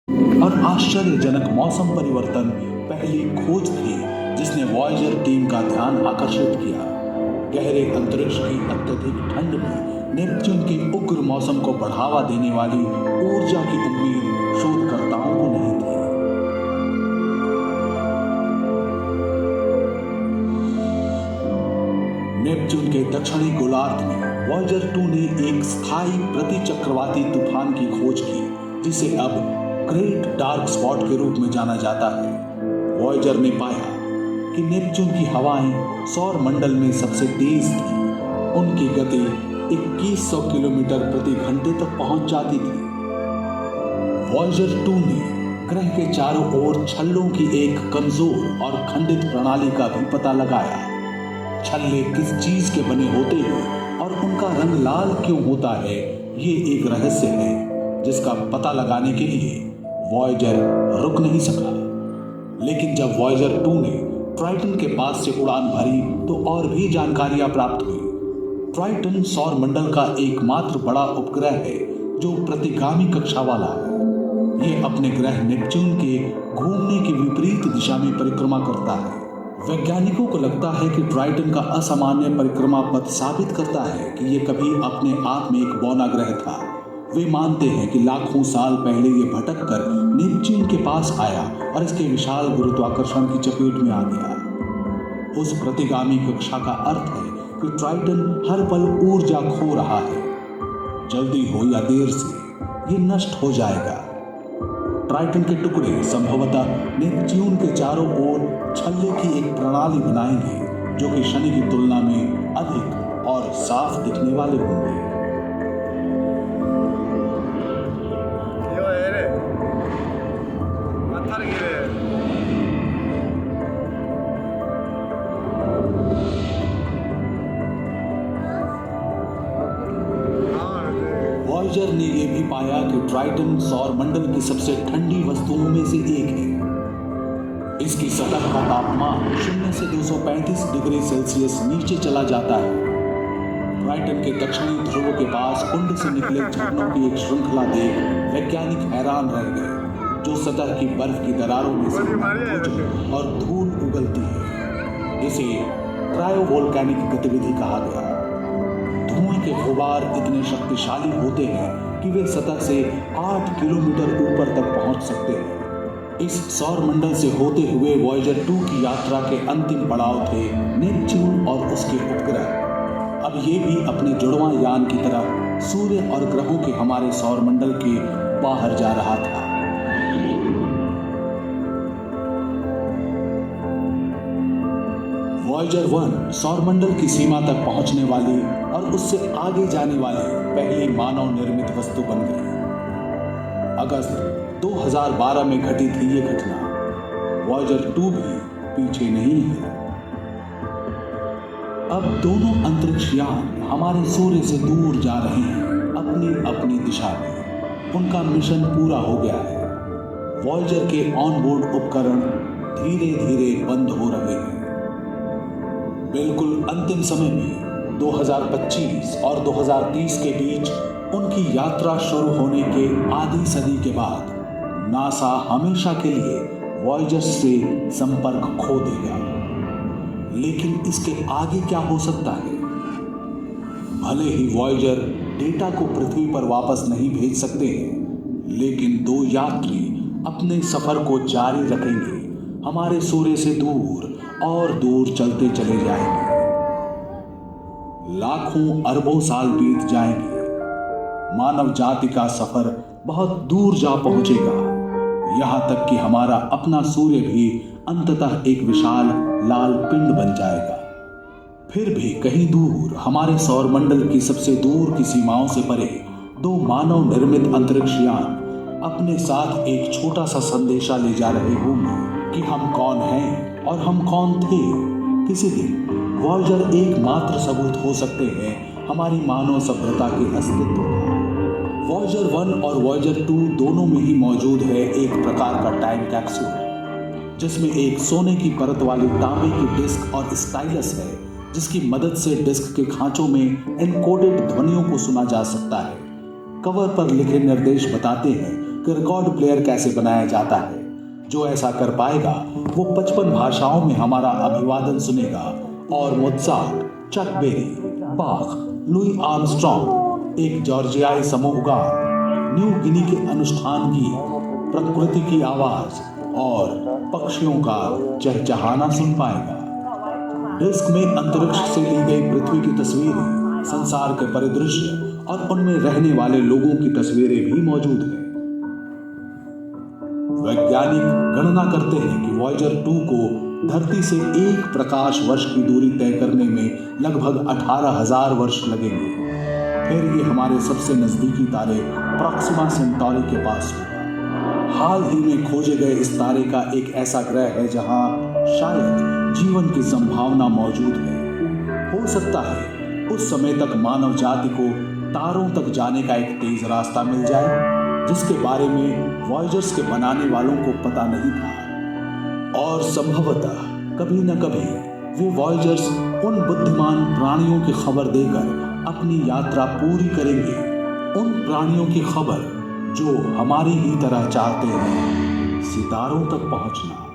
और आश्चर्यजनक मौसम परिवर्तन पहली खोज थी जिसने वॉयेजर टीम का ध्यान आकर्षित किया। गहरे अंतरिक्ष की अत्यधिक ठंड में नेपच्यून के उग्र मौसम को बढ़ावा देने वाली ऊर्जा की उम्मीद शोधकर्ताओं को नहीं थी। नेपच्यून के दक्षिणी गोलार्ध में वॉयेजर 2 ने एक स्थायी प्रतिचक्रवाती तूफान की खोज की जिसे अब ग्रेट डार्क स्पॉट के रूप में जाना जाता है। वॉयेजर ने पाया कि नेपच्यून की हवाएं सौर मंडल में सबसे तेज थी। उनकी गति 2100 किलोमीटर प्रति घंटे तक पहुंच जाती थी। वॉयेजर 2 ने ग्रह के चारों ओर छल्लों की एक कमजोर और खंडित प्रणाली का भी पता लगाया। छल्ले किस चीज के बने होते हैं और उनका रंग लाल क्यों होता है, ये एक रहस्य है जिसका पता लगाने के लिए वॉयेजर रुक नहीं सका। लेकिन जब वॉयेजर 2 ने ट्राइटन के पास से उड़ान भरी तो और भी जानकारियां प्राप्त हुई। ट्राइटन सौर मंडल का एकमात्र बड़ा उपग्रह है जो प्रतिगामी कक्षा वाला है। ये अपने ग्रह नेपच्यून के घूमने की विपरीत दिशा में परिक्रमा करता है। वैज्ञानिकों को लगता है कि ट्राइटन का असामान्य परिक्रमा पथ साबित करता है कि ये कभी अपने आप में एक बौना ग्रह था। वे मानते हैं कि लाखों साल पहले ये भटक कर नेपच्यून के पास आया और इसके विशाल गुरुत्वाकर्षण की चपेट में आ गया। उस प्रतिगामी कक्षा का अर्थ है कि ट्राइटन हर पल ऊर्जा खो रहा है। जल्दी हो या देर से ये नष्ट हो जाएगा। ट्राइटन के टुकड़े संभवतः नेपच्यून के चारों ओर छल्ले की एक प्रणाली बनाएंगे जो कि शनि की तुलना में अधिक और साफ दिखने वाले होंगे। वॉयेजर ने यह भी पाया कि ट्राइटन सौर मंडल की सबसे ठंडी वस्तुओं में से एक है। इसकी सतह का तापमान 0 से 235 डिग्री सेल्सियस नीचे चला जाता है। ट्राइटन के दक्षिणी ध्रुव के पास कुंड से निकले झरनों की एक श्रृंखला देख वैज्ञानिक हैरान रह गए, जो सतह की बर्फ की दरारों में से भूजल और धूल उगलती है, जिसे क्रायोवोल्केनिक गतिविधि कहा गया। धुएं के गुबार इतने शक्तिशाली होते हैं कि वे सतह से 8 किलोमीटर ऊपर तक पहुंच सकते हैं। इस सौर मंडल से होते हुए वॉयेजर 2 की यात्रा के अंतिम पड़ाव थे नेपच्यून और उसके उपग्रह। अब ये भी अपने जुड़वां यान की तरह सूर्य और ग्रहों के हमारे सौर मंडल के बाहर जा रहा था। वॉयेजर 1 सौरमंडल की सीमा तक पहुंचने वाली और उससे आगे जाने वाली पहली मानव निर्मित वस्तु बन गई। अगस्त 2012 में घटी थी ये घटना। वॉयेजर 2 भी पीछे नहीं है। अब दोनों अंतरिक्ष यान हमारे सूर्य से दूर जा रहे हैं, अपनी अपनी दिशा में। उनका मिशन पूरा हो गया है। वॉयेजर के ऑनबोर्ड उपकरण धीरे धीरे बंद हो रहे हैं। बिल्कुल अंतिम समय में 2025 और 2030 के बीच उनकी यात्रा शुरू होने के आधी सदी के बाद नासा हमेशा के लिए वॉयेजर से संपर्क खो देगा। लेकिन इसके आगे क्या हो सकता है? भले ही वॉयेजर डेटा को पृथ्वी पर वापस नहीं भेज सकते हैं, लेकिन 2 यात्री अपने सफर को जारी रखेंगे। हमारे सूर्य से दूर और दूर चलते चले जाएंगे। लाखों अरबों साल बीत जाएंगे। मानव जाति का सफर बहुत दूर जा पहुंचेगा, यहां तक कि हमारा अपना सूर्य भी अंततः एक विशाल लाल पिंड बन जाएगा। फिर भी कहीं दूर हमारे सौरमंडल की सबसे दूर की सीमाओं से परे 2 मानव निर्मित अंतरिक्ष यान अपने साथ एक छोटा सा संदेशा ले जा रहे होंगे कि हम कौन हैं और हम कौन थे। किसी दिन वॉयेजर एकमात्र सबूत हो सकते हैं हमारी मानव सभ्यता के अस्तित्व का। वॉयेजर 1 और वॉयेजर 2 दोनों में ही मौजूद है एक प्रकार का टाइम कैप्सूल, जिसमें एक सोने की परत वाली तांबे की डिस्क और स्टाइलस है, जिसकी मदद से डिस्क के खांचों में एनकोडेड ध्वनियों को सुना जा सकता है। कवर पर लिखे निर्देश बताते हैं कि रिकॉर्ड प्लेयर कैसे बनाया जाता है। जो ऐसा कर पाएगा वो 55 भाषाओं में हमारा अभिवादन सुनेगा और मोत्सार्ट, चक बेरी, बाख, लुई आर्मस्ट्रॉन्ग, एक जॉर्जियाई समूह गान, न्यू गिनी के अनुष्ठान गीत, प्रकृति की आवाज और पक्षियों का चहचहाना सुन पाएगा। डिस्क में अंतरिक्ष से ली गई पृथ्वी की तस्वीरें, संसार के परिदृश्य और उनमें रहने वाले लोगों की तस्वीरें भी मौजूद हैं। वैज्ञानिक गणना करते हैं कि वॉयेजर 2 को धरती से 1 प्रकाश वर्ष की दूरी तय करने में लगभग 18,000 वर्ष लगेंगे। फिर ये हमारे सबसे नजदीकी तारे प्रॉक्सिमा सेंटौरी के पास होगा। हाल ही में खोजे गए इस तारे का एक ऐसा ग्रह है जहां शायद जीवन की संभावना मौजूद है। हो सकता है उस समय तक मानव जाति को तारों तक जाने का एक तेज रास्ता मिल जाए जिसके बारे में वॉयेजर्स के बनाने वालों को पता नहीं था। और संभवतः कभी न कभी वे वॉयेजर्स उन बुद्धिमान प्राणियों की खबर देकर अपनी यात्रा पूरी करेंगे, उन प्राणियों की खबर जो हमारी ही तरह चाहते हैं सितारों तक पहुंचना।